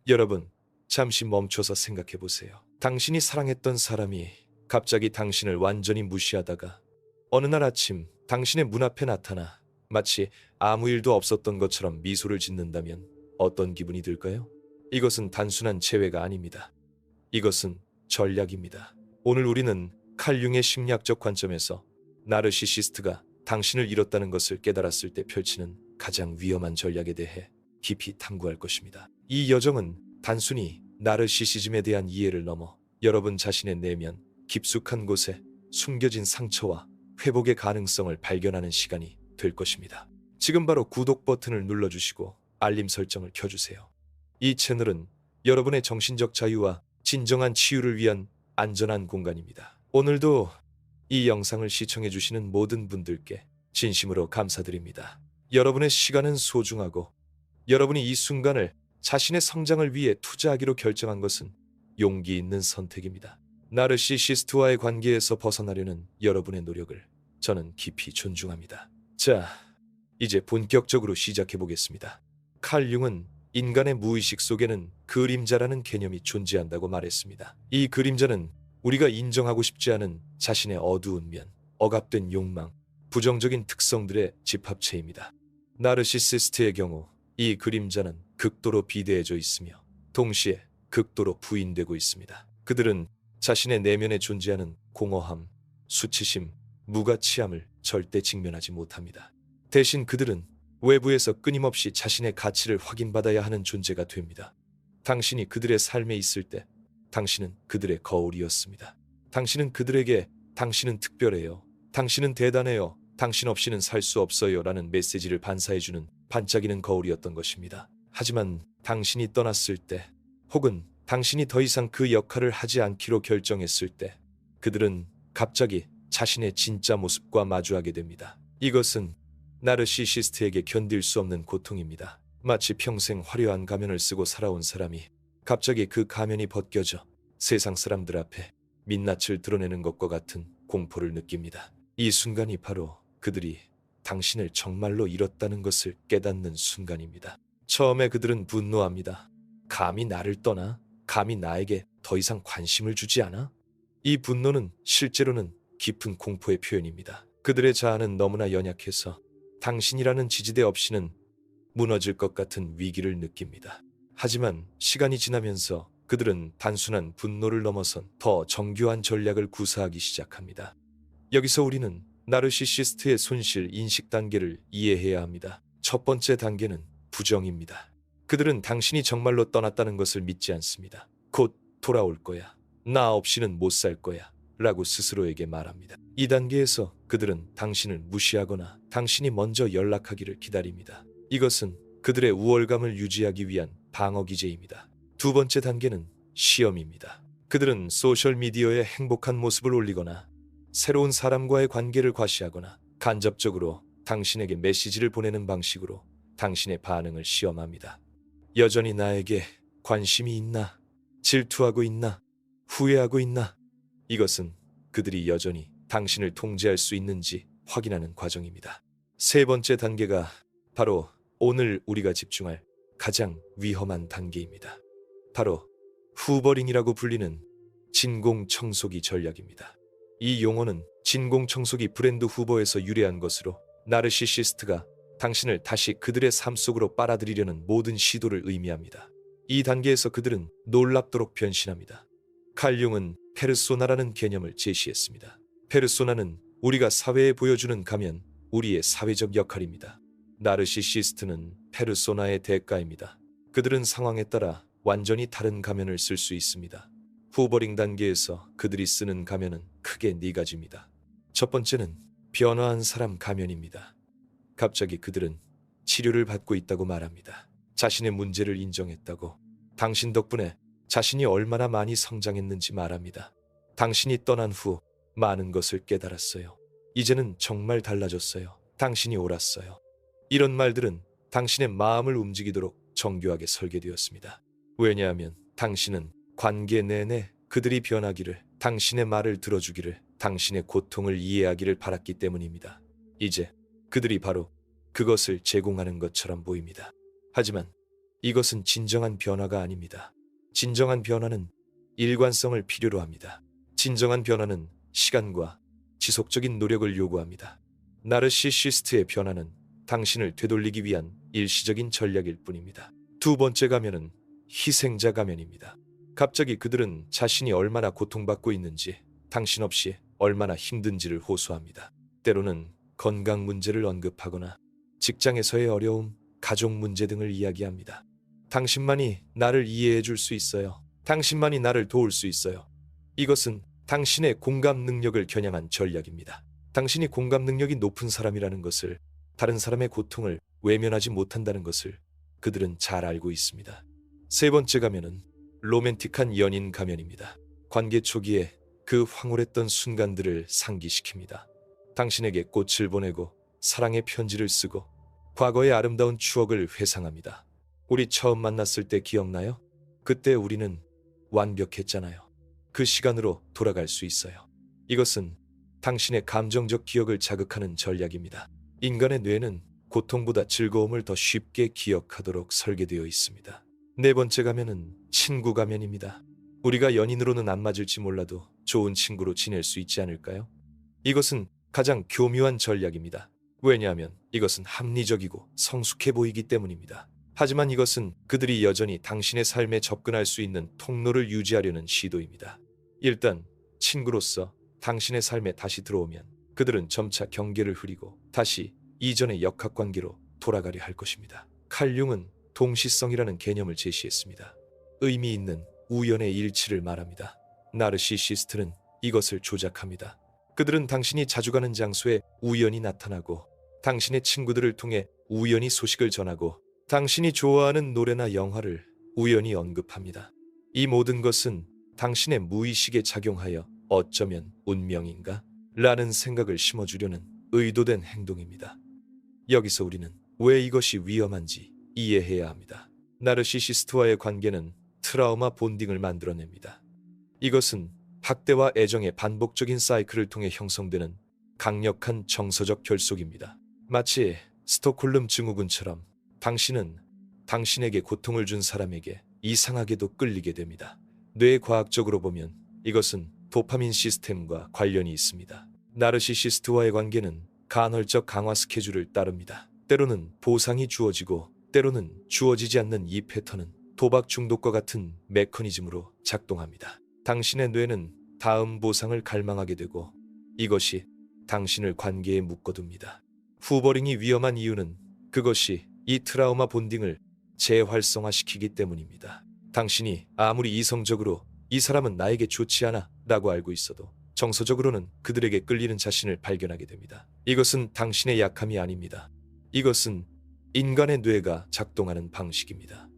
여러분, 잠시 멈춰서 생각해 보세요. 당신이 사랑했던 사람이 갑자기 당신을 완전히 무시하다가 어느 날 아침 당신의 문 앞에 나타나 마치 아무 일도 없었던 것처럼 미소를 짓는다면 어떤 기분이 들까요? 이것은 단순한 재회가 아닙니다. 이것은 전략입니다. 오늘 우리는 칼 융의 심리학적 관점에서 나르시시스트가 당신을 잃었다는 것을 깨달았을 때 펼치는 가장 위험한 전략에 대해 깊이 탐구할 것입니다. 이 여정은 단순히 나르시시즘에 대한 이해를 넘어 여러분 자신의 내면 깊숙한 곳에 숨겨진 상처와 회복의 가능성을 발견하는 시간이 될 것입니다. 지금 바로 구독 버튼을 눌러주시고 알림 설정을 켜주세요. 이 채널은 여러분의 정신적 자유와 진정한 치유를 위한 안전한 공간입니다. 오늘도 이 영상을 시청해주시는 모든 분들께 진심으로 감사드립니다. 여러분의 시간은 소중하고 여러분이 이 순간을 자신의 성장을 위해 투자하기로 결정한 것은 용기 있는 선택입니다. 나르시시스트와의 관계에서 벗어나려는 여러분의 노력을 저는 깊이 존중합니다. 자, 이제 본격적으로 시작해 보겠습니다. 칼 융은 인간의 무의식 속에는 그림자라는 개념이 존재한다고 말했습니다. 이 그림자는 우리가 인정하고 싶지 않은 자신의 어두운 면, 억압된 욕망, 부정적인 특성들의 집합체입니다. 나르시시스트의 경우 이 그림자는 극도로 비대해져 있으며 동시에 극도로 부인되고 있습니다. 그들은 자신의 내면에 존재하는 공허함, 수치심, 무가치함을 절대 직면하지 못합니다. 대신 그들은 외부에서 끊임없이 자신의 가치를 확인받아야 하는 존재가 됩니다. 당신이 그들의 삶에 있을 때 당신은 그들의 거울이었습니다. 당신은 그들에게 당신은 특별해요, 당신은 대단해요, 당신 없이는 살 수 없어요 라는 메시지를 반사해주는 반짝이는 거울이었던 것입니다. 하지만 당신이 떠났을 때 혹은 당신이 더 이상 그 역할을 하지 않기로 결정했을 때 그들은 갑자기 자신의 진짜 모습과 마주하게 됩니다. 이것은 나르시시스트에게 견딜 수 없는 고통입니다. 마치 평생 화려한 가면을 쓰고 살아온 사람이 갑자기 그 가면이 벗겨져 세상 사람들 앞에 민낯을 드러내는 것과 같은 공포를 느낍니다. 이 순간이 바로 그들이 당신을 정말로 잃었다는 것을 깨닫는 순간입니다. 처음에 그들은 분노합니다. 감히 나를 떠나? 감히 나에게 더 이상 관심을 주지 않아? 이 분노는 실제로는 깊은 공포의 표현입니다. 그들의 자아는 너무나 연약해서 당신이라는 지지대 없이는 무너질 것 같은 위기를 느낍니다. 하지만 시간이 지나면서 그들은 단순한 분노를 넘어선 더 정교한 전략을 구사하기 시작합니다. 여기서 우리는 나르시시스트의 손실 인식 단계를 이해해야 합니다. 첫 번째 단계는 부정입니다. 그들은 당신이 정말로 떠났다는 것을 믿지 않습니다. 곧 돌아올 거야. 나 없이는 못 살 거야. 라고 스스로에게 말합니다. 이 단계에서 그들은 당신을 무시하거나 당신이 먼저 연락하기를 기다립니다. 이것은 그들의 우월감을 유지하기 위한 방어 기제입니다. 두 번째 단계는 시험입니다. 그들은 소셜미디어에 행복한 모습을 올리거나 새로운 사람과의 관계를 과시하거나 간접적으로 당신에게 메시지를 보내는 방식으로 당신의 반응을 시험합니다. 여전히 나에게 관심이 있나? 질투하고 있나? 후회하고 있나? 이것은 그들이 여전히 당신을 통제할 수 있는지 확인하는 과정입니다. 세 번째 단계가 바로 오늘 우리가 집중할 가장 위험한 단계입니다. 바로 후버링이라고 불리는 진공청소기 전략입니다. 이 용어는 진공청소기 브랜드 후버에서 유래한 것으로 나르시시스트가 당신을 다시 그들의 삶 속으로 빨아들이려는 모든 시도를 의미합니다. 이 단계에서 그들은 놀랍도록 변신합니다. 칼 융은 페르소나라는 개념을 제시했습니다. 페르소나는 우리가 사회에 보여주는 가면, 우리의 사회적 역할입니다. 나르시시스트는 페르소나의 대가입니다. 그들은 상황에 따라 완전히 다른 가면을 쓸 수 있습니다. 후버링 단계에서 그들이 쓰는 가면은 크게 네 가지입니다. 첫 번째는 변화한 사람 가면입니다. 갑자기 그들은 치료를 받고 있다고 말합니다. 자신의 문제를 인정했다고, 당신 덕분에 자신이 얼마나 많이 성장했는지 말합니다. 당신이 떠난 후 많은 것을 깨달았어요. 이제는 정말 달라졌어요. 당신이 옳았어요. 이런 말들은 당신의 마음을 움직이도록 정교하게 설계되었습니다. 왜냐하면 당신은 관계 내내 그들이 변하기를, 당신의 말을 들어주기를, 당신의 고통을 이해하기를 바랐기 때문입니다. 이제 그들이 바로 그것을 제공하는 것처럼 보입니다. 하지만 이것은 진정한 변화가 아닙니다. 진정한 변화는 일관성을 필요로 합니다. 진정한 변화는 시간과 지속적인 노력을 요구합니다. 나르시시스트의 변화는 당신을 되돌리기 위한 일시적인 전략일 뿐입니다. 두 번째 가면은 희생자 가면입니다. 갑자기 그들은 자신이 얼마나 고통받고 있는지, 당신 없이 얼마나 힘든지를 호소합니다. 때로는 건강 문제를 언급하거나 직장에서의 어려움, 가족 문제 등을 이야기합니다. 당신만이 나를 이해해 줄 수 있어요. 당신만이 나를 도울 수 있어요. 이것은 당신의 공감 능력을 겨냥한 전략입니다. 당신이 공감 능력이 높은 사람이라는 것을, 다른 사람의 고통을 외면하지 못한다는 것을 그들은 잘 알고 있습니다. 세 번째 가면은 로맨틱한 연인 가면입니다. 관계 초기에 그 황홀했던 순간들을 상기시킵니다. 당신에게 꽃을 보내고 사랑의 편지를 쓰고 과거의 아름다운 추억을 회상합니다. 우리 처음 만났을 때 기억나요? 그때 우리는 완벽했잖아요. 그 시간으로 돌아갈 수 있어요. 이것은 당신의 감정적 기억을 자극하는 전략입니다. 인간의 뇌는 고통보다 즐거움을 더 쉽게 기억하도록 설계되어 있습니다. 네 번째 가면은 친구 가면입니다. 우리가 연인으로는 안 맞을지 몰라도 좋은 친구로 지낼 수 있지 않을까요? 이것은 가장 교묘한 전략입니다. 왜냐하면 이것은 합리적이고 성숙해 보이기 때문입니다. 하지만 이것은 그들이 여전히 당신의 삶에 접근할 수 있는 통로를 유지하려는 시도입니다. 일단 친구로서 당신의 삶에 다시 들어오면 그들은 점차 경계를 흐리고 다시 이전의 역학관계로 돌아가려 할 것입니다. 칼 융은 동시성이라는 개념을 제시했습니다. 의미 있는 우연의 일치를 말합니다. 나르시시스트는 이것을 조작합니다. 그들은 당신이 자주 가는 장소에 우연히 나타나고 당신의 친구들을 통해 우연히 소식을 전하고 당신이 좋아하는 노래나 영화를 우연히 언급합니다. 이 모든 것은 당신의 무의식에 작용하여 어쩌면 운명인가? 라는 생각을 심어주려는 의도된 행동입니다. 여기서 우리는 왜 이것이 위험한지 이해해야 합니다. 나르시시스트와의 관계는 트라우마 본딩을 만들어냅니다. 이것은 학대와 애정의 반복적인 사이클을 통해 형성되는 강력한 정서적 결속입니다. 마치 스톡홀름 증후군처럼 당신은 당신에게 고통을 준 사람에게 이상하게도 끌리게 됩니다. 뇌과학적으로 보면 이것은 도파민 시스템과 관련이 있습니다. 나르시시스트와의 관계는 간헐적 강화 스케줄을 따릅니다. 때로는 보상이 주어지고 때로는 주어지지 않는 이 패턴은 도박 중독과 같은 메커니즘으로 작동합니다. 당신의 뇌는 다음 보상을 갈망하게 되고 이것이 당신을 관계에 묶어둡니다. 후버링이 위험한 이유는 그것이 이 트라우마 본딩을 재활성화시키기 때문입니다. 당신이 아무리 이성적으로 이 사람은 나에게 좋지 않아 라고 알고 있어도 정서적으로는 그들에게 끌리는 자신을 발견하게 됩니다. 이것은 당신의 약함이 아닙니다. 이것은 인간의 뇌가 작동하는 방식입니다.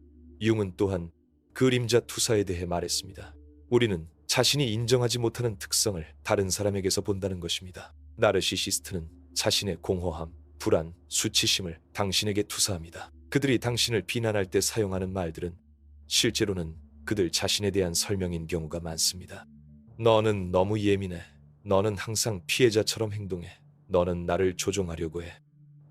융은 또한 그림자 투사에 대해 말했습니다. 우리는 자신이 인정하지 못하는 특성을 다른 사람에게서 본다는 것입니다. 나르시시스트는 자신의 공허함, 불안, 수치심을 당신에게 투사합니다. 그들이 당신을 비난할 때 사용하는 말들은 실제로는 그들 자신에 대한 설명인 경우가 많습니다. 너는 너무 예민해. 너는 항상 피해자처럼 행동해. 너는 나를 조종하려고 해.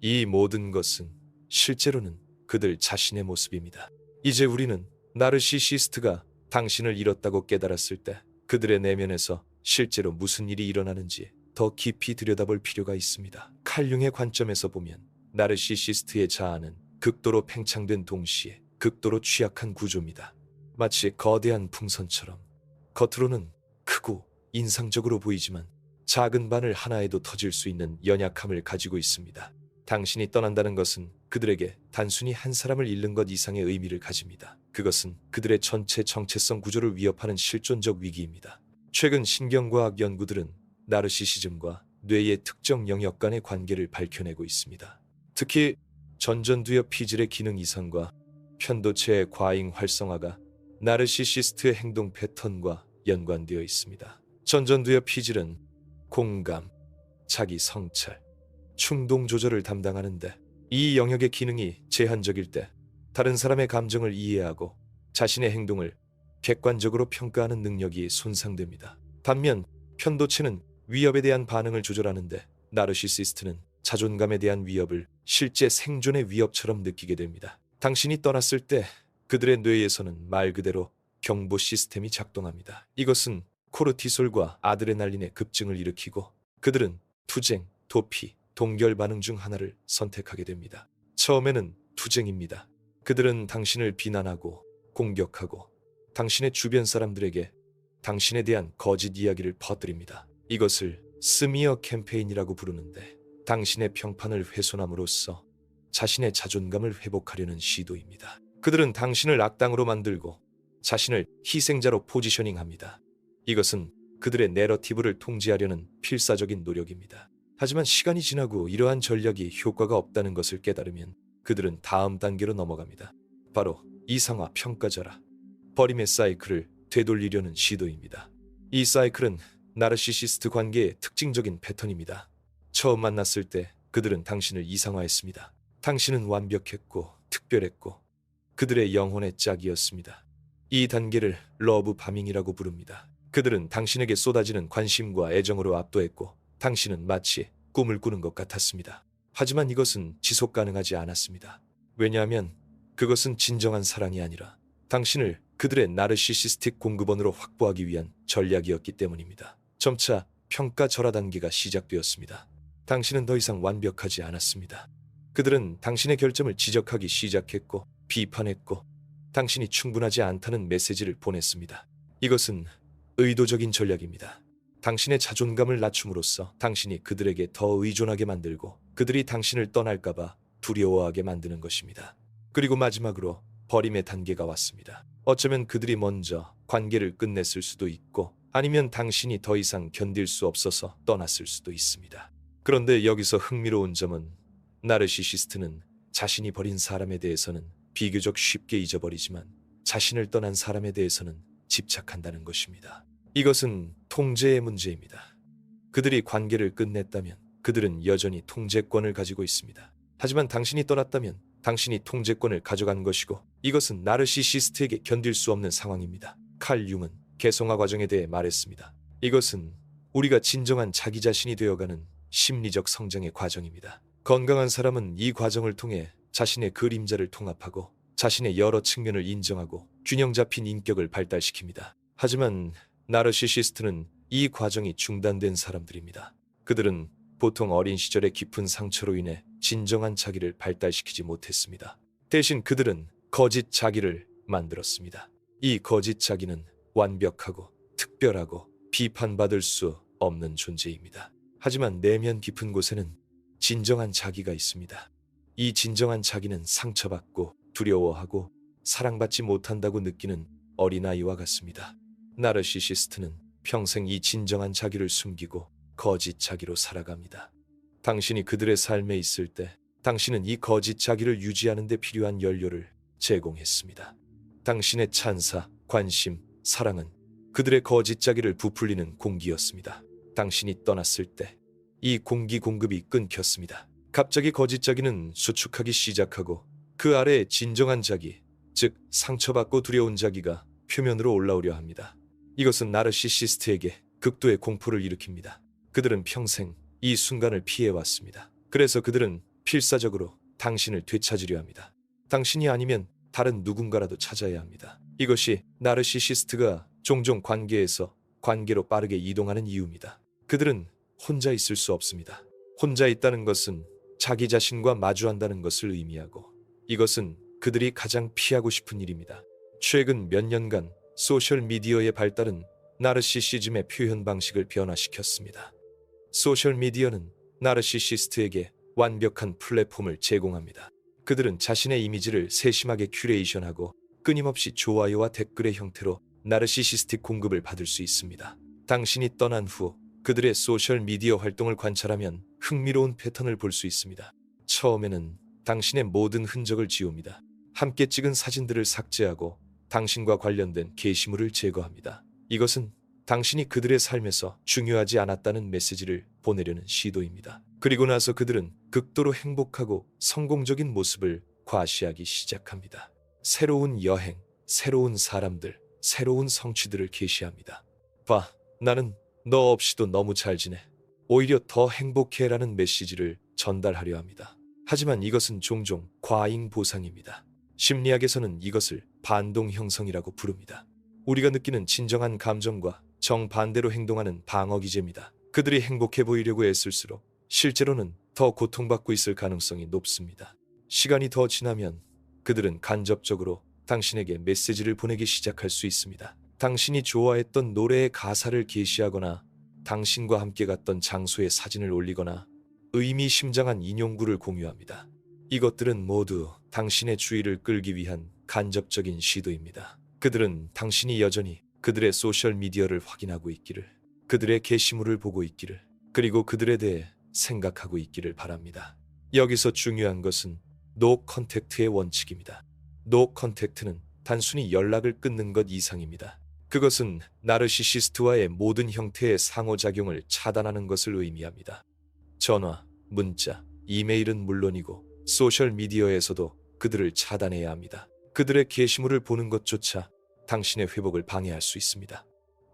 이 모든 것은 실제로는 그들 자신의 모습입니다. 이제 우리는 나르시시스트가 당신을 잃었다고 깨달았을 때 그들의 내면에서 실제로 무슨 일이 일어나는지 더 깊이 들여다볼 필요가 있습니다. 칼 융의 관점에서 보면 나르시시스트의 자아는 극도로 팽창된 동시에 극도로 취약한 구조입니다. 마치 거대한 풍선처럼 겉으로는 크고 인상적으로 보이지만 작은 바늘 하나에도 터질 수 있는 연약함을 가지고 있습니다. 당신이 떠난다는 것은 그들에게 단순히 한 사람을 잃는 것 이상의 의미를 가집니다. 그것은 그들의 전체 정체성 구조를 위협하는 실존적 위기입니다. 최근 신경과학 연구들은 나르시시즘과 뇌의 특정 영역 간의 관계를 밝혀내고 있습니다. 특히 전전두엽 피질의 기능 이상과 편도체의 과잉 활성화가 나르시시스트의 행동 패턴과 연관되어 있습니다. 전전두엽 피질은 공감, 자기 성찰, 충동 조절을 담당하는데 이 영역의 기능이 제한적일 때 다른 사람의 감정을 이해하고 자신의 행동을 객관적으로 평가하는 능력이 손상됩니다. 반면 편도체는 위협에 대한 반응을 조절하는데 나르시시스트는 자존감에 대한 위협을 실제 생존의 위협처럼 느끼게 됩니다. 당신이 떠났을 때 그들의 뇌에서는 말 그대로 경보 시스템이 작동합니다. 이것은 코르티솔과 아드레날린의 급증을 일으키고 그들은 투쟁, 도피, 동결 반응 중 하나를 선택하게 됩니다. 처음에는 투쟁입니다. 그들은 당신을 비난하고 공격하고 당신의 주변 사람들에게 당신에 대한 거짓 이야기를 퍼뜨립니다. 이것을 스미어 캠페인이라고 부르는데 당신의 평판을 훼손함으로써 자신의 자존감을 회복하려는 시도입니다. 그들은 당신을 악당으로 만들고 자신을 희생자로 포지셔닝합니다. 이것은 그들의 내러티브를 통제하려는 필사적인 노력입니다. 하지만 시간이 지나고 이러한 전략이 효과가 없다는 것을 깨달으면 그들은 다음 단계로 넘어갑니다. 바로 이상화 평가절하, 버림의 사이클을 되돌리려는 시도입니다. 이 사이클은 나르시시스트 관계의 특징적인 패턴입니다. 처음 만났을 때 그들은 당신을 이상화했습니다. 당신은 완벽했고 특별했고 그들의 영혼의 짝이었습니다. 이 단계를 러브 파밍이라고 부릅니다. 그들은 당신에게 쏟아지는 관심과 애정으로 압도했고 당신은 마치 꿈을 꾸는 것 같았습니다. 하지만 이것은 지속 가능하지 않았습니다. 왜냐하면 그것은 진정한 사랑이 아니라 당신을 그들의 나르시시스틱 공급원으로 확보하기 위한 전략이었기 때문입니다. 점차 평가 절하 단계가 시작되었습니다. 당신은 더 이상 완벽하지 않았습니다. 그들은 당신의 결점을 지적하기 시작했고 비판했고 당신이 충분하지 않다는 메시지를 보냈습니다. 이것은 의도적인 전략입니다. 당신의 자존감을 낮춤으로써 당신이 그들에게 더 의존하게 만들고 그들이 당신을 떠날까봐 두려워하게 만드는 것입니다. 그리고 마지막으로 버림의 단계가 왔습니다. 어쩌면 그들이 먼저 관계를 끝냈을 수도 있고 아니면 당신이 더 이상 견딜 수 없어서 떠났을 수도 있습니다. 그런데 여기서 흥미로운 점은 나르시시스트는 자신이 버린 사람에 대해서는 비교적 쉽게 잊어버리지만 자신을 떠난 사람에 대해서는 집착한다는 것입니다. 이것은 통제의 문제입니다. 그들이 관계를 끝냈다면 그들은 여전히 통제권을 가지고 있습니다. 하지만 당신이 떠났다면 당신이 통제권을 가져간 것이고 이것은 나르시시스트에게 견딜 수 없는 상황입니다. 칼 융은 개성화 과정에 대해 말했습니다. 이것은 우리가 진정한 자기 자신이 되어가는 심리적 성장의 과정입니다. 건강한 사람은 이 과정을 통해 자신의 그림자를 통합하고 자신의 여러 측면을 인정하고 균형 잡힌 인격을 발달시킵니다. 하지만 나르시시스트는 이 과정이 중단된 사람들입니다. 그들은 보통 어린 시절의 깊은 상처로 인해 진정한 자기를 발달시키지 못했습니다. 대신 그들은 거짓 자기를 만들었습니다. 이 거짓 자기는 완벽하고 특별하고 비판받을 수 없는 존재입니다. 하지만 내면 깊은 곳에는 진정한 자기가 있습니다. 이 진정한 자기는 상처받고 두려워하고 사랑받지 못한다고 느끼는 어린아이와 같습니다. 나르시시스트는 평생 이 진정한 자기를 숨기고 거짓 자기로 살아갑니다. 당신이 그들의 삶에 있을 때 당신은 이 거짓 자기를 유지하는 데 필요한 연료를 제공했습니다. 당신의 찬사, 관심, 사랑은 그들의 거짓 자기를 부풀리는 공기였습니다. 당신이 떠났을 때 이 공기 공급이 끊겼습니다. 갑자기 거짓 자기는 수축하기 시작하고 그 아래에 진정한 자기, 즉 상처받고 두려운 자기가 표면으로 올라오려 합니다. 이것은 나르시시스트에게 극도의 공포를 일으킵니다. 그들은 평생 이 순간을 피해왔습니다. 그래서 그들은 필사적으로 당신을 되찾으려 합니다. 당신이 아니면 다른 누군가라도 찾아야 합니다. 이것이 나르시시스트가 종종 관계에서 관계로 빠르게 이동하는 이유입니다. 그들은 혼자 있을 수 없습니다. 혼자 있다는 것은 자기 자신과 마주한다는 것을 의미하고 이것은 그들이 가장 피하고 싶은 일입니다. 최근 몇 년간 소셜미디어의 발달은 나르시시즘의 표현 방식을 변화시켰습니다. 소셜미디어는 나르시시스트에게 완벽한 플랫폼을 제공합니다. 그들은 자신의 이미지를 세심하게 큐레이션하고 끊임없이 좋아요와 댓글의 형태로 나르시시스틱 공급을 받을 수 있습니다. 당신이 떠난 후 그들의 소셜미디어 활동을 관찰하면 흥미로운 패턴을 볼 수 있습니다. 처음에는 당신의 모든 흔적을 지웁니다. 함께 찍은 사진들을 삭제하고 당신과 관련된 게시물을 제거합니다. 이것은 당신이 그들의 삶에서 중요하지 않았다는 메시지를 보내려는 시도입니다. 그리고 나서 그들은 극도로 행복하고 성공적인 모습을 과시하기 시작합니다. 새로운 여행, 새로운 사람들, 새로운 성취들을 게시합니다. 봐, 나는 너 없이도 너무 잘 지내. 오히려 더 행복해라는 메시지를 전달하려 합니다. 하지만 이것은 종종 과잉 보상입니다. 심리학에서는 이것을 반동 형성이라고 부릅니다. 우리가 느끼는 진정한 감정과 정반대로 행동하는 방어 기제입니다. 그들이 행복해 보이려고 애쓸수록 실제로는 더 고통받고 있을 가능성이 높습니다. 시간이 더 지나면 그들은 간접적으로 당신에게 메시지를 보내기 시작할 수 있습니다. 당신이 좋아했던 노래의 가사를 게시하거나 당신과 함께 갔던 장소의 사진을 올리거나 의미심장한 인용구를 공유합니다. 이것들은 모두 당신의 주의를 끌기 위한 간접적인 시도입니다. 그들은 당신이 여전히 그들의 소셜미디어를 확인하고 있기를, 그들의 게시물을 보고 있기를, 그리고 그들에 대해 생각하고 있기를 바랍니다. 여기서 중요한 것은 노 컨택트의 원칙입니다. 노 컨택트는 단순히 연락을 끊는 것 이상입니다. 그것은 나르시시스트와의 모든 형태의 상호작용을 차단하는 것을 의미합니다. 전화, 문자, 이메일은 물론이고 소셜미디어에서도 그들을 차단해야 합니다. 그들의 게시물을 보는 것조차 당신의 회복을 방해할 수 있습니다.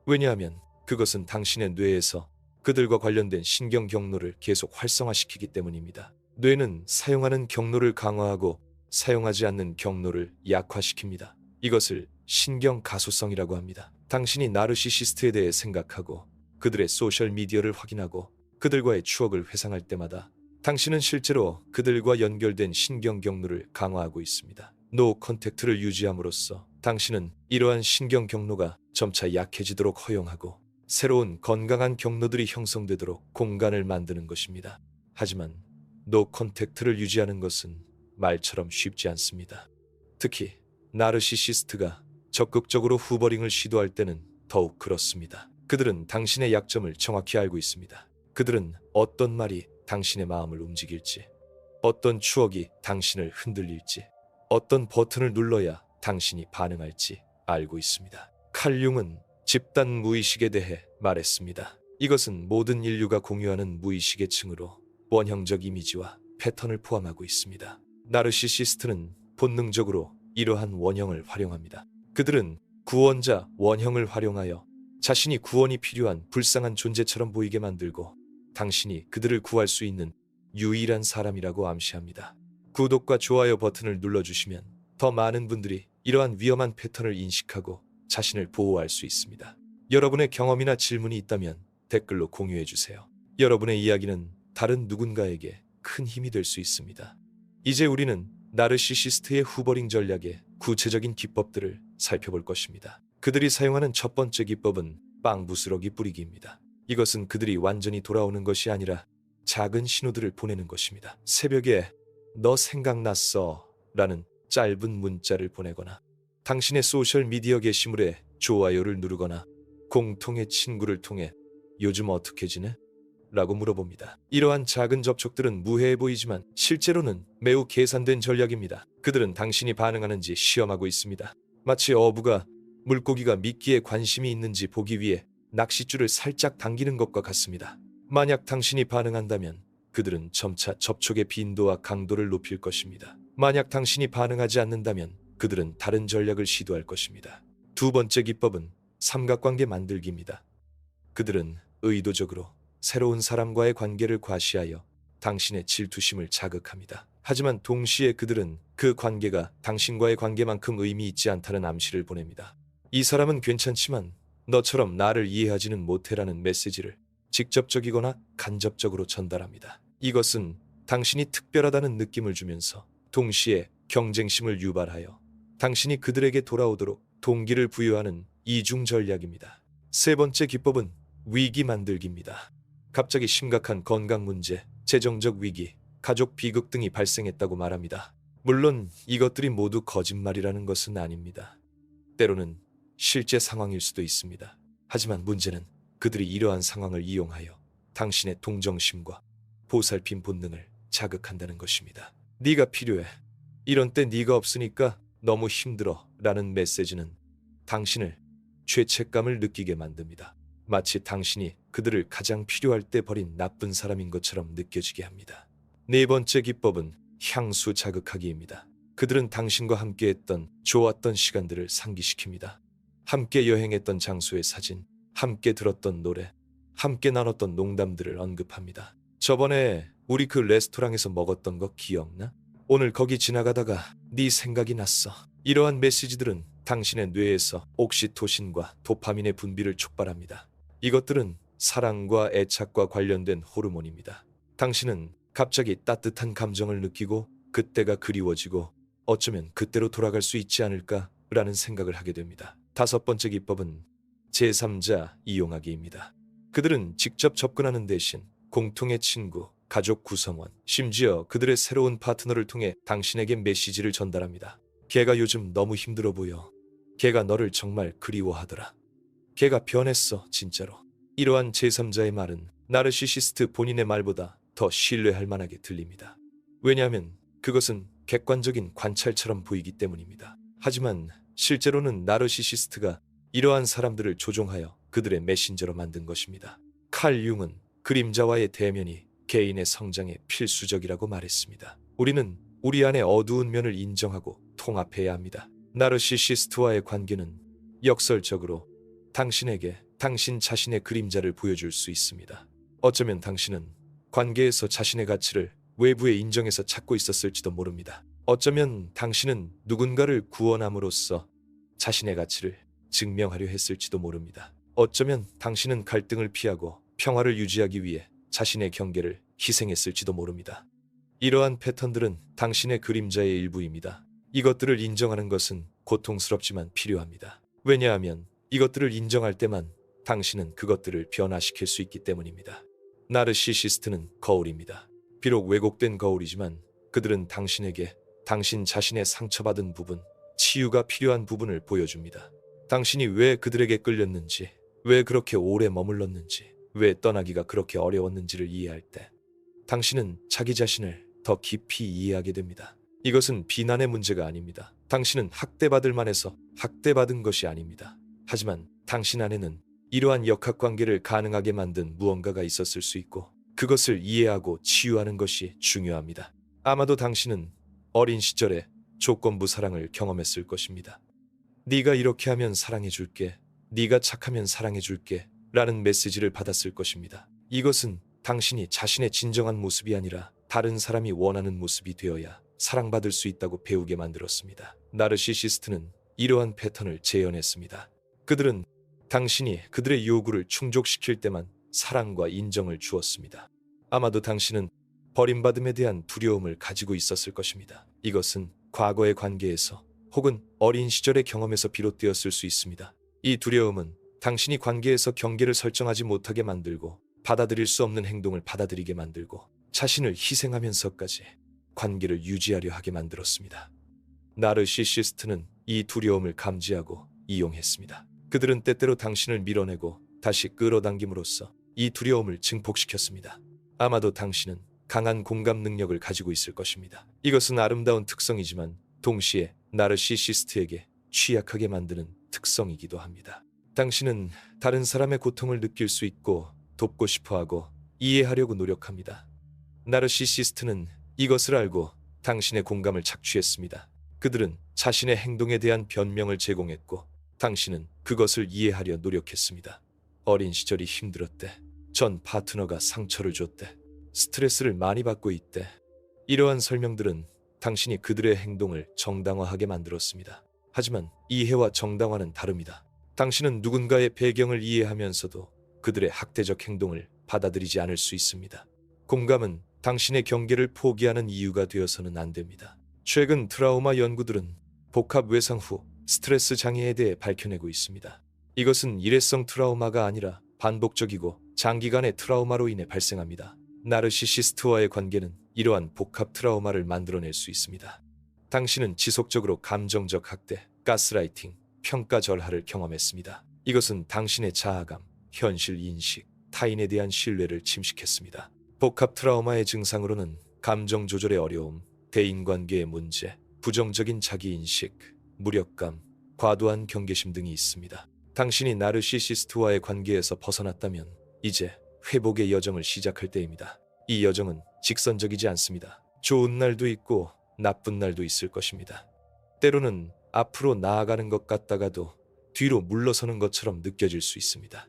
왜냐하면 그것은 당신의 뇌에서 그들과 관련된 신경 경로를 계속 활성화시키기 때문입니다. 뇌는 사용하는 경로를 강화하고 사용하지 않는 경로를 약화시킵니다. 이것을 신경 가소성이라고 합니다. 당신이 나르시시스트에 대해 생각하고 그들의 소셜미디어를 확인하고 그들과의 추억을 회상할 때마다 당신은 실제로 그들과 연결된 신경 경로를 강화하고 있습니다. 노 컨택트를 유지함으로써 당신은 이러한 신경 경로가 점차 약해지도록 허용하고 새로운 건강한 경로들이 형성되도록 공간을 만드는 것입니다. 하지만 노 컨택트를 유지하는 것은 말처럼 쉽지 않습니다. 특히 나르시시스트가 적극적으로 후버링을 시도할 때는 더욱 그렇습니다. 그들은 당신의 약점을 정확히 알고 있습니다. 그들은 어떤 말이 당신의 마음을 움직일지, 어떤 추억이 당신을 흔들릴지, 어떤 버튼을 눌러야 당신이 반응할지 알고 있습니다. 칼 융은 집단 무의식에 대해 말했습니다. 이것은 모든 인류가 공유하는 무의식의 층으로 원형적 이미지와 패턴을 포함하고 있습니다. 나르시시스트는 본능적으로 이러한 원형을 활용합니다. 그들은 구원자 원형을 활용하여 자신이 구원이 필요한 불쌍한 존재처럼 보이게 만들고 당신이 그들을 구할 수 있는 유일한 사람이라고 암시합니다. 구독과 좋아요 버튼을 눌러주시면 더 많은 분들이 이러한 위험한 패턴을 인식하고 자신을 보호할 수 있습니다. 여러분의 경험이나 질문이 있다면 댓글로 공유해주세요. 여러분의 이야기는 다른 누군가에게 큰 힘이 될 수 있습니다. 이제 우리는 나르시시스트의 후버링 전략의 구체적인 기법들을 살펴볼 것입니다. 그들이 사용하는 첫 번째 기법은 빵 부스러기 뿌리기입니다. 이것은 그들이 완전히 돌아오는 것이 아니라 작은 신호들을 보내는 것입니다. 새벽에 너 생각났어 라는 짧은 문자를 보내거나 당신의 소셜미디어 게시물에 좋아요를 누르거나 공통의 친구를 통해 요즘 어떻게 지내? 라고 물어봅니다. 이러한 작은 접촉들은 무해해 보이지만 실제로는 매우 계산된 전략입니다. 그들은 당신이 반응하는지 시험하고 있습니다. 마치 어부가 물고기가 미끼에 관심이 있는지 보기 위해 낚싯줄을 살짝 당기는 것과 같습니다. 만약 당신이 반응한다면 그들은 점차 접촉의 빈도와 강도를 높일 것입니다. 만약 당신이 반응하지 않는다면 그들은 다른 전략을 시도할 것입니다. 두 번째 기법은 삼각관계 만들기입니다. 그들은 의도적으로 새로운 사람과의 관계를 과시하여 당신의 질투심을 자극합니다. 하지만 동시에 그들은 그 관계가 당신과의 관계만큼 의미 있지 않다는 암시를 보냅니다. 이 사람은 괜찮지만 너처럼 나를 이해하지는 못해라는 메시지를 직접적이거나 간접적으로 전달합니다. 이것은 당신이 특별하다는 느낌을 주면서 동시에 경쟁심을 유발하여 당신이 그들에게 돌아오도록 동기를 부여하는 이중 전략입니다. 세 번째 기법은 위기 만들기입니다. 갑자기 심각한 건강 문제, 재정적 위기, 가족 비극 등이 발생했다고 말합니다. 물론 이것들이 모두 거짓말이라는 것은 아닙니다. 때로는 실제 상황일 수도 있습니다. 하지만 문제는 그들이 이러한 상황을 이용하여 당신의 동정심과 보살핌 본능을 자극한다는 것입니다. 네가 필요해. 이런 때 네가 없으니까 너무 힘들어 라는 메시지는 당신을 죄책감을 느끼게 만듭니다. 마치 당신이 그들을 가장 필요할 때 버린 나쁜 사람인 것처럼 느껴지게 합니다. 네 번째 기법은 향수 자극하기입니다. 그들은 당신과 함께했던 좋았던 시간들을 상기시킵니다. 함께 여행했던 장소의 사진, 함께 들었던 노래, 함께 나눴던 농담들을 언급합니다. 저번에 우리 그 레스토랑에서 먹었던 거 기억나? 오늘 거기 지나가다가 네 생각이 났어. 이러한 메시지들은 당신의 뇌에서 옥시토신과 도파민의 분비를 촉발합니다. 이것들은 사랑과 애착과 관련된 호르몬입니다. 당신은 갑자기 따뜻한 감정을 느끼고 그때가 그리워지고 어쩌면 그때로 돌아갈 수 있지 않을까라는 생각을 하게 됩니다. 다섯 번째 기법은 제3자 이용하기입니다. 그들은 직접 접근하는 대신 공통의 친구, 가족 구성원, 심지어 그들의 새로운 파트너를 통해 당신에게 메시지를 전달합니다. 걔가 요즘 너무 힘들어 보여. 걔가 너를 정말 그리워하더라. 걔가 변했어, 진짜로. 이러한 제3자의 말은 나르시시스트 본인의 말보다 더 신뢰할 만하게 들립니다. 왜냐하면 그것은 객관적인 관찰처럼 보이기 때문입니다. 하지만 실제로는 나르시시스트가 이러한 사람들을 조종하여 그들의 메신저로 만든 것입니다. 칼 융은 그림자와의 대면이 개인의 성장에 필수적이라고 말했습니다. 우리는 우리 안의 어두운 면을 인정하고 통합해야 합니다. 나르시시스트와의 관계는 역설적으로 당신에게 당신 자신의 그림자를 보여줄 수 있습니다. 어쩌면 당신은 관계에서 자신의 가치를 외부의 인정에서 찾고 있었을지도 모릅니다. 어쩌면 당신은 누군가를 구원함으로써 자신의 가치를 증명하려 했을지도 모릅니다. 어쩌면 당신은 갈등을 피하고 평화를 유지하기 위해 자신의 경계를 희생했을지도 모릅니다. 이러한 패턴들은 당신의 그림자의 일부입니다. 이것들을 인정하는 것은 고통스럽지만 필요합니다. 왜냐하면 이것들을 인정할 때만 당신은 그것들을 변화시킬 수 있기 때문입니다. 나르시시스트는 거울입니다. 비록 왜곡된 거울이지만 그들은 당신에게 당신 자신의 상처받은 부분, 치유가 필요한 부분을 보여줍니다. 당신이 왜 그들에게 끌렸는지, 왜 그렇게 오래 머물렀는지, 왜 떠나기가 그렇게 어려웠는지를 이해할 때 당신은 자기 자신을 더 깊이 이해하게 됩니다. 이것은 비난의 문제가 아닙니다. 당신은 학대받을 만해서 학대받은 것이 아닙니다. 하지만 당신 안에는 이러한 역학관계를 가능하게 만든 무언가가 있었을 수 있고 그것을 이해하고 치유하는 것이 중요합니다. 아마도 당신은 어린 시절에 조건부 사랑을 경험했을 것입니다. 네가 이렇게 하면 사랑해줄게, 네가 착하면 사랑해줄게 라는 메시지를 받았을 것입니다. 이것은 당신이 자신의 진정한 모습이 아니라 다른 사람이 원하는 모습이 되어야 사랑받을 수 있다고 배우게 만들었습니다. 나르시시스트는 이러한 패턴을 재현했습니다. 그들은 당신이 그들의 요구를 충족시킬 때만 사랑과 인정을 주었습니다. 아마도 당신은 버림받음에 대한 두려움을 가지고 있었을 것입니다. 이것은 과거의 관계에서 혹은 어린 시절의 경험에서 비롯되었을 수 있습니다. 이 두려움은 당신이 관계에서 경계를 설정하지 못하게 만들고 받아들일 수 없는 행동을 받아들이게 만들고 자신을 희생하면서까지 관계를 유지하려 하게 만들었습니다. 나르시시스트는 이 두려움을 감지하고 이용했습니다. 그들은 때때로 당신을 밀어내고 다시 끌어당김으로써 이 두려움을 증폭시켰습니다. 아마도 당신은 강한 공감 능력을 가지고 있을 것입니다. 이것은 아름다운 특성이지만 동시에 나르시시스트에게 취약하게 만드는 특성이기도 합니다. 당신은 다른 사람의 고통을 느낄 수 있고 돕고 싶어하고 이해하려고 노력합니다. 나르시시스트는 이것을 알고 당신의 공감을 착취했습니다. 그들은 자신의 행동에 대한 변명을 제공했고 당신은 그것을 이해하려 노력했습니다. 어린 시절이 힘들었대. 전 파트너가 상처를 줬대. 스트레스를 많이 받고 있대. 이러한 설명들은 당신이 그들의 행동을 정당화하게 만들었습니다. 하지만 이해와 정당화는 다릅니다. 당신은 누군가의 배경을 이해하면서도 그들의 학대적 행동을 받아들이지 않을 수 있습니다. 공감은 당신의 경계를 포기하는 이유가 되어서는 안 됩니다. 최근 트라우마 연구들은 복합 외상 후 스트레스 장애에 대해 밝혀내고 있습니다. 이것은 일회성 트라우마가 아니라 반복적이고 장기간의 트라우마로 인해 발생합니다. 나르시시스트와의 관계는 이러한 복합 트라우마를 만들어낼 수 있습니다. 당신은 지속적으로 감정적 학대, 가스라이팅, 평가 절하를 경험했습니다. 이것은 당신의 자아감, 현실 인식, 타인에 대한 신뢰를 침식했습니다. 복합 트라우마의 증상으로는 감정 조절의 어려움, 대인관계의 문제, 부정적인 자기인식, 무력감, 과도한 경계심 등이 있습니다. 당신이 나르시시스트와의 관계에서 벗어났다면 이제 회복의 여정을 시작할 때입니다. 이 여정은 직선적이지 않습니다. 좋은 날도 있고 나쁜 날도 있을 것입니다. 때로는 앞으로 나아가는 것 같다가도 뒤로 물러서는 것처럼 느껴질 수 있습니다.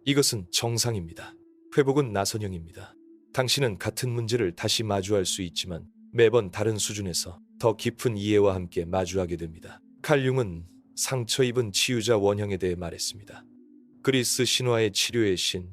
이것은 정상입니다. 회복은 나선형입니다. 당신은 같은 문제를 다시 마주할 수 있지만 매번 다른 수준에서 더 깊은 이해와 함께 마주하게 됩니다. 칼 융은 상처 입은 치유자 원형에 대해 말했습니다. 그리스 신화의 치료의 신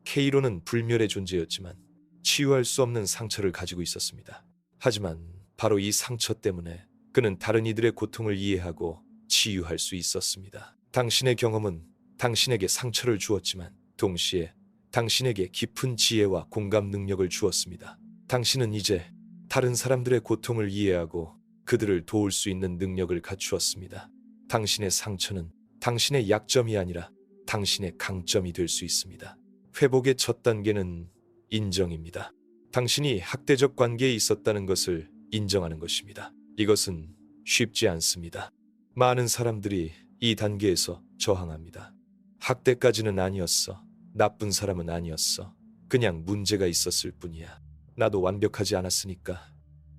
케이로는 불멸의 존재였지만 치유할 수 없는 상처를 가지고 있었습니다. 하지만 바로 이 상처 때문에 그는 다른 이들의 고통을 이해하고 치유할 수 있었습니다. 당신의 경험은 당신에게 상처를 주었지만 동시에 당신에게 깊은 지혜와 공감 능력을 주었습니다. 당신은 이제 다른 사람들의 고통을 이해하고 그들을 도울 수 있는 능력을 갖추었습니다. 당신의 상처는 당신의 약점이 아니라 당신의 강점이 될 수 있습니다. 회복의 첫 단계는 인정입니다. 당신이 학대적 관계에 있었다는 것을 인정하는 것입니다. 이것은 쉽지 않습니다. 많은 사람들이 이 단계에서 저항합니다. 학대까지는 아니었어. 나쁜 사람은 아니었어. 그냥 문제가 있었을 뿐이야. 나도 완벽하지 않았으니까.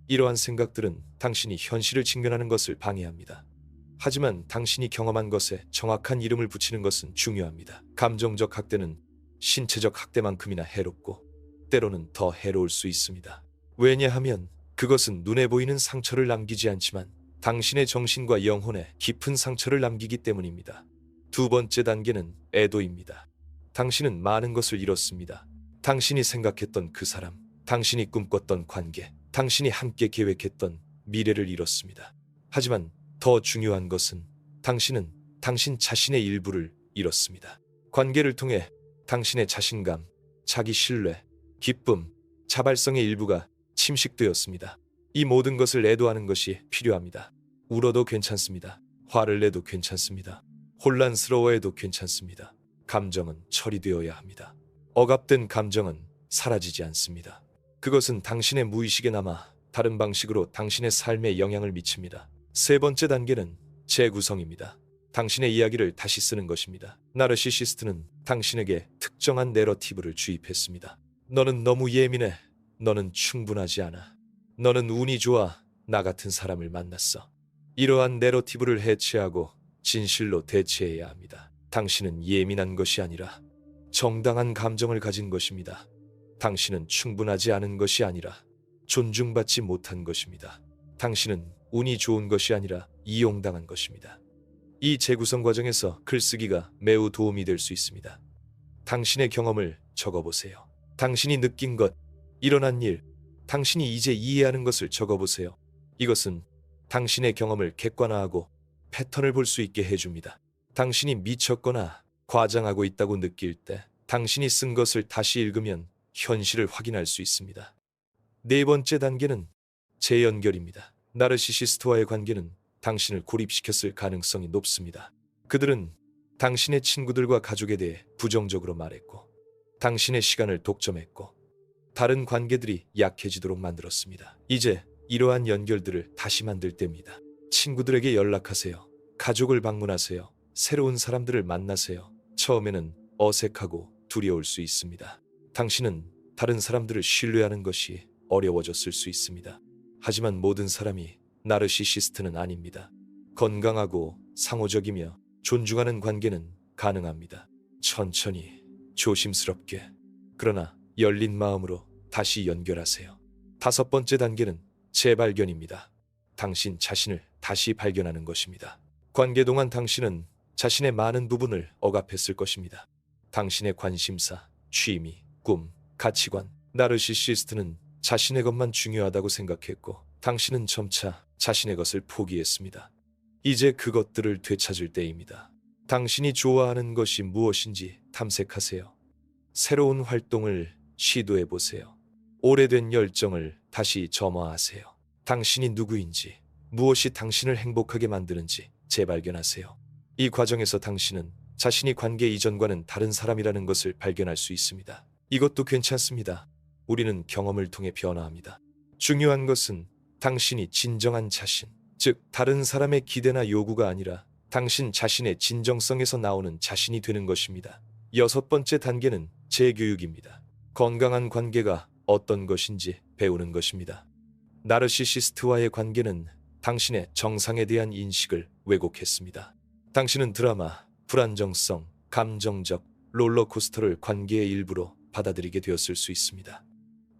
이러한 생각들은 당신이 현실을 직면하는 것을 방해합니다. 하지만 당신이 경험한 것에 정확한 이름을 붙이는 것은 중요합니다. 감정적 학대는 신체적 학대만큼이나 해롭고 때로는 더 해로울 수 있습니다. 왜냐하면 그것은 눈에 보이는 상처를 남기지 않지만 당신의 정신과 영혼에 깊은 상처를 남기기 때문입니다. 두 번째 단계는 애도입니다. 당신은 많은 것을 잃었습니다. 당신이 생각했던 그 사람, 당신이 꿈꿨던 관계, 당신이 함께 계획했던 미래를 잃었습니다. 하지만 더 중요한 것은 당신은 당신 자신의 일부를 잃었습니다. 관계를 통해 당신의 자신감, 자기 신뢰, 기쁨, 자발성의 일부가 침식되었습니다. 이 모든 것을 애도하는 것이 필요합니다. 울어도 괜찮습니다. 화를 내도 괜찮습니다. 혼란스러워해도 괜찮습니다. 감정은 처리되어야 합니다. 억압된 감정은 사라지지 않습니다. 그것은 당신의 무의식에 남아 다른 방식으로 당신의 삶에 영향을 미칩니다. 세 번째 단계는 재구성입니다. 당신의 이야기를 다시 쓰는 것입니다. 나르시시스트는 당신에게 특정한 내러티브를 주입했습니다. 너는 너무 예민해. 너는 충분하지 않아. 너는 운이 좋아. 나 같은 사람을 만났어. 이러한 내러티브를 해체하고 진실로 대체해야 합니다. 당신은 예민한 것이 아니라 정당한 감정을 가진 것입니다. 당신은 충분하지 않은 것이 아니라 존중받지 못한 것입니다. 당신은 운이 좋은 것이 아니라 이용당한 것입니다. 이 재구성 과정에서 글쓰기가 매우 도움이 될 수 있습니다. 당신의 경험을 적어보세요. 당신이 느낀 것, 일어난 일, 당신이 이제 이해하는 것을 적어보세요. 이것은 당신의 경험을 객관화하고 패턴을 볼 수 있게 해줍니다. 당신이 미쳤거나 과장하고 있다고 느낄 때 당신이 쓴 것을 다시 읽으면 현실을 확인할 수 있습니다. 네 번째 단계는 재연결입니다. 나르시시스트와의 관계는 당신을 고립시켰을 가능성이 높습니다. 그들은 당신의 친구들과 가족에 대해 부정적으로 말했고 당신의 시간을 독점했고 다른 관계들이 약해지도록 만들었습니다. 이제 이러한 연결들을 다시 만들 때입니다. 친구들에게 연락하세요. 가족을 방문하세요. 새로운 사람들을 만나세요. 처음에는 어색하고 두려울 수 있습니다. 당신은 다른 사람들을 신뢰하는 것이 어려워졌을 수 있습니다. 하지만 모든 사람이 나르시시스트는 아닙니다. 건강하고 상호적이며 존중하는 관계는 가능합니다. 천천히, 조심스럽게, 그러나 열린 마음으로 다시 연결하세요. 다섯 번째 단계는 재발견입니다. 당신 자신을 다시 발견하는 것입니다. 관계 동안 당신은 자신의 많은 부분을 억압했을 것입니다. 당신의 관심사, 취미, 꿈, 가치관. 나르시시스트는 자신의 것만 중요하다고 생각했고 당신은 점차 자신의 것을 포기했습니다. 이제 그것들을 되찾을 때입니다. 당신이 좋아하는 것이 무엇인지 탐색하세요. 새로운 활동을 시도해보세요. 오래된 열정을 다시 점화하세요. 당신이 누구인지, 무엇이 당신을 행복하게 만드는지 재발견하세요. 이 과정에서 당신은 자신이 관계 이전과는 다른 사람이라는 것을 발견할 수 있습니다. 이것도 괜찮습니다. 우리는 경험을 통해 변화합니다. 중요한 것은 당신이 진정한 자신, 즉 다른 사람의 기대나 요구가 아니라 당신 자신의 진정성에서 나오는 자신이 되는 것입니다. 여섯 번째 단계는 재교육입니다. 건강한 관계가 어떤 것인지 배우는 것입니다. 나르시시스트와의 관계는 당신의 정상에 대한 인식을 왜곡했습니다. 당신은 드라마, 불안정성, 감정적 롤러코스터를 관계의 일부로 받아들이게 되었을 수 있습니다.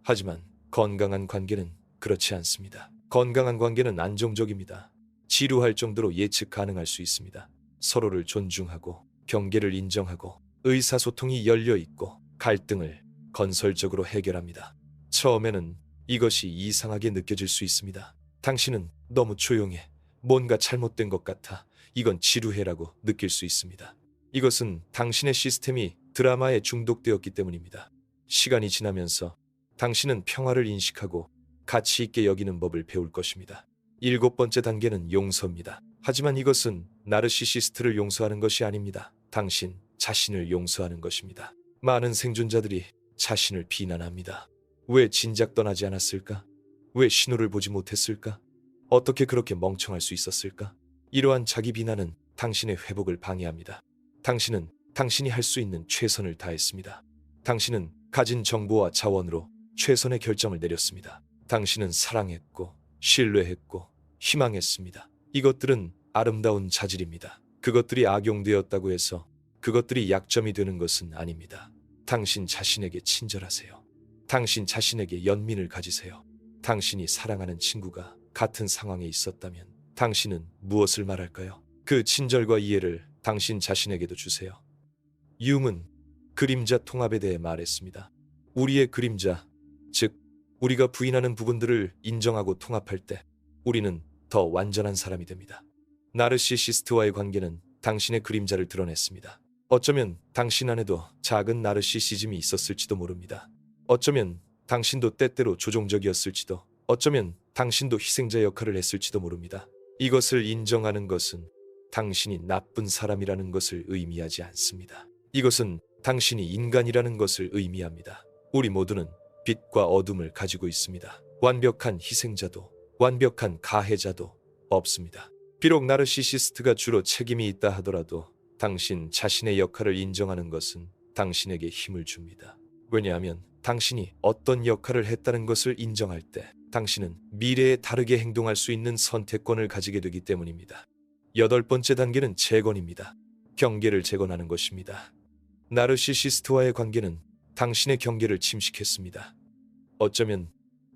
하지만 건강한 관계는 그렇지 않습니다. 건강한 관계는 안정적입니다. 지루할 정도로 예측 가능할 수 있습니다. 서로를 존중하고 경계를 인정하고 의사소통이 열려 있고 갈등을 건설적으로 해결합니다. 처음에는 이것이 이상하게 느껴질 수 있습니다. 당신은 너무 조용해. 뭔가 잘못된 것 같아. 이건 지루해라고 느낄 수 있습니다. 이것은 당신의 시스템이 드라마에 중독되었기 때문입니다. 시간이 지나면서 당신은 평화를 인식하고 가치 있게 여기는 법을 배울 것입니다. 7번째 단계는 용서입니다. 하지만 이것은 나르시시스트를 용서하는 것이 아닙니다. 당신 자신을 용서하는 것입니다. 많은 생존자들이 자신을 비난합니다. 왜 진작 떠나지 않았을까? 왜 신호를 보지 못했을까? 어떻게 그렇게 멍청할 수 있었을까? 이러한 자기 비난은 당신의 회복을 방해합니다. 당신은 당신이 할 수 있는 최선을 다했습니다. 당신은 가진 정보와 자원으로 최선의 결정을 내렸습니다. 당신은 사랑했고 신뢰했고 희망했습니다. 이것들은 아름다운 자질입니다. 그것들이 악용되었다고 해서 그것들이 약점이 되는 것은 아닙니다. 당신 자신에게 친절하세요. 당신 자신에게 연민을 가지세요. 당신이 사랑하는 친구가 같은 상황에 있었다면 당신은 무엇을 말할까요? 그 친절과 이해를 당신 자신에게도 주세요. 융은 그림자 통합에 대해 말했습니다. 우리의 그림자, 즉 우리가 부인하는 부분들을 인정하고 통합할 때 우리는 더 완전한 사람이 됩니다. 나르시시스트와의 관계는 당신의 그림자를 드러냈습니다. 어쩌면 당신 안에도 작은 나르시시즘이 있었을지도 모릅니다. 어쩌면 당신도 때때로 조종적이었을지도, 어쩌면 당신도 희생자 역할을 했을지도 모릅니다. 이것을 인정하는 것은 당신이 나쁜 사람이라는 것을 의미하지 않습니다. 이것은 당신이 인간이라는 것을 의미합니다. 우리 모두는 빛과 어둠을 가지고 있습니다. 완벽한 희생자도 완벽한 가해자도 없습니다. 비록 나르시시스트가 주로 책임이 있다 하더라도 당신 자신의 역할을 인정하는 것은 당신에게 힘을 줍니다. 왜냐하면 당신이 어떤 역할을 했다는 것을 인정할 때 당신은 미래에 다르게 행동할 수 있는 선택권을 가지게 되기 때문입니다. 8번째 단계는 재건입니다. 경계를 재건하는 것입니다. 나르시시스트와의 관계는 당신의 경계를 침식했습니다. 어쩌면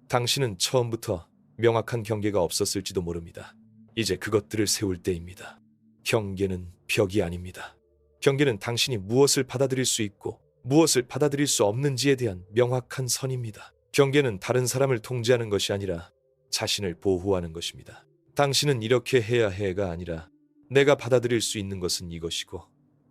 당신은 처음부터 명확한 경계가 없었을지도 모릅니다. 이제 그것들을 세울 때입니다. 경계는 벽이 아닙니다. 경계는 당신이 무엇을 받아들일 수 있고 무엇을 받아들일 수 없는지에 대한 명확한 선입니다. 경계는 다른 사람을 통제하는 것이 아니라 자신을 보호하는 것입니다. 당신은 이렇게 해야 해가 아니라 내가 받아들일 수 있는 것은 이것이고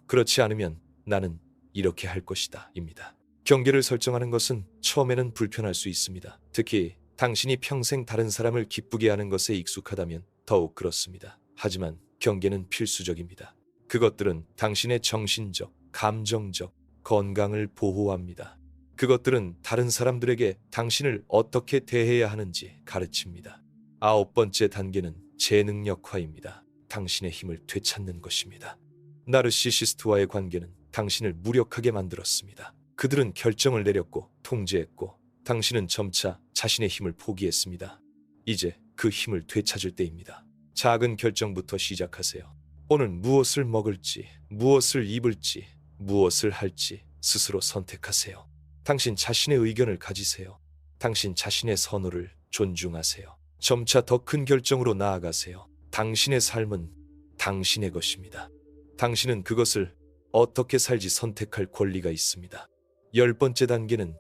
그렇지 않으면 나는 이렇게 할 것이다 입니다. 경계를 설정하는 것은 처음에는 불편할 수 있습니다. 특히 당신이 평생 다른 사람을 기쁘게 하는 것에 익숙하다면 더욱 그렇습니다. 하지만 경계는 필수적입니다. 그것들은 당신의 정신적, 감정적 건강을 보호합니다. 그것들은 다른 사람들에게 당신을 어떻게 대해야 하는지 가르칩니다. 9번째 단계는 재능력화입니다. 당신의 힘을 되찾는 것입니다. 나르시시스트와의 관계는 당신을 무력하게 만들었습니다. 그들은 결정을 내렸고 통제했고 당신은 점차 자신의 힘을 포기했습니다. 이제 그 힘을 되찾을 때입니다. 작은 결정부터 시작하세요. 오늘 무엇을 먹을지, 무엇을 입을지, 무엇을 할지 스스로 선택하세요. 당신 자신의 의견을 가지세요. 당신 자신의 선호를 존중하세요. 점차 더 큰 결정으로 나아가세요. 당신의 삶은 당신의 것입니다. 당신은 그것을 어떻게 살지 선택할 권리가 있습니다. 10번째 단계는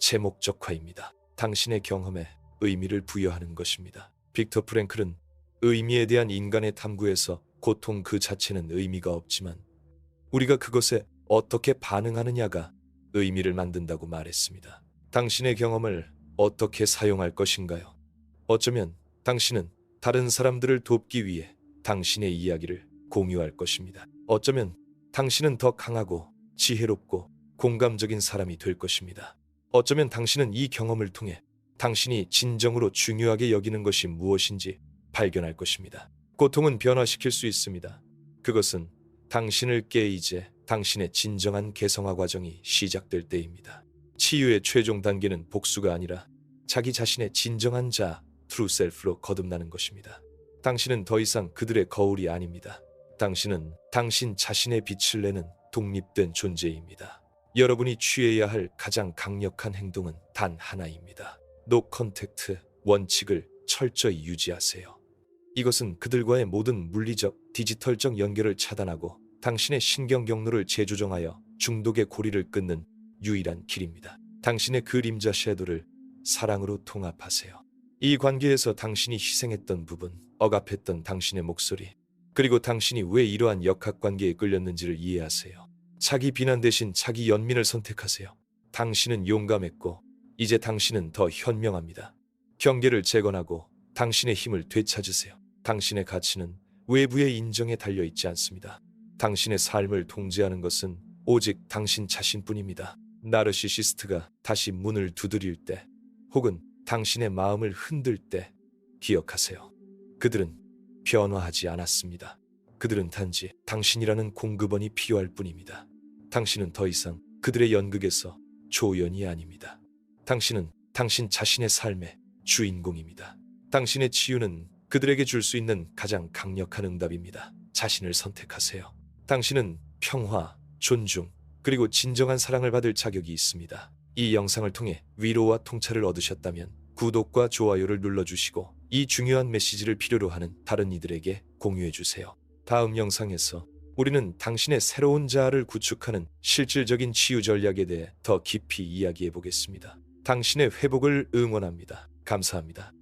제목적화입니다. 당신의 경험에 의미를 부여하는 것입니다. 빅터 프랭클은 의미에 대한 인간의 탐구에서 고통 그 자체는 의미가 없지만 우리가 그것에 어떻게 반응하느냐가 의미를 만든다고 말했습니다. 당신의 경험을 어떻게 사용할 것인가요? 어쩌면 당신은 다른 사람들을 돕기 위해 당신의 이야기를 공유할 것입니다. 어쩌면 당신은 더 강하고 지혜롭고 공감적인 사람이 될 것입니다. 어쩌면 당신은 이 경험을 통해 당신이 진정으로 중요하게 여기는 것이 무엇인지 발견할 것입니다. 고통은 변화시킬 수 있습니다. 그것은 당신을 깨이제 당신의 진정한 개성화 과정이 시작될 때입니다. 치유의 최종 단계는 복수가 아니라 자기 자신의 진정한 자, 트루 셀프로 거듭나는 것입니다. 당신은 더 이상 그들의 거울이 아닙니다. 당신은 당신 자신의 빛을 내는 독립된 존재입니다. 여러분이 취해야 할 가장 강력한 행동은 단 하나입니다. 노 컨택트 원칙을 철저히 유지하세요. 이것은 그들과의 모든 물리적, 디지털적 연결을 차단하고 당신의 신경 경로를 재조정하여 중독의 고리를 끊는 유일한 길입니다. 당신의 그림자 섀도를 사랑으로 통합하세요. 이 관계에서 당신이 희생했던 부분, 억압했던 당신의 목소리, 그리고 당신이 왜 이러한 역학관계에 끌렸는지를 이해하세요. 자기 비난 대신 자기 연민을 선택하세요. 당신은 용감했고 이제 당신은 더 현명합니다. 경계를 재건하고 당신의 힘을 되찾으세요. 당신의 가치는 외부의 인정에 달려있지 않습니다. 당신의 삶을 통제하는 것은 오직 당신 자신뿐입니다. 나르시시스트가 다시 문을 두드릴 때 혹은 당신의 마음을 흔들 때 기억하세요. 그들은 변화하지 않았습니다. 그들은 단지 당신이라는 공급원이 필요할 뿐입니다. 당신은 더 이상 그들의 연극에서 조연이 아닙니다. 당신은 당신 자신의 삶의 주인공입니다. 당신의 치유는 그들에게 줄 수 있는 가장 강력한 응답입니다. 자신을 선택하세요. 당신은 평화, 존중, 그리고 진정한 사랑을 받을 자격이 있습니다. 이 영상을 통해 위로와 통찰을 얻으셨다면 구독과 좋아요를 눌러주시고 이 중요한 메시지를 필요로 하는 다른 이들에게 공유해주세요. 다음 영상에서 우리는 당신의 새로운 자아를 구축하는 실질적인 치유 전략에 대해 더 깊이 이야기해 보겠습니다. 당신의 회복을 응원합니다. 감사합니다.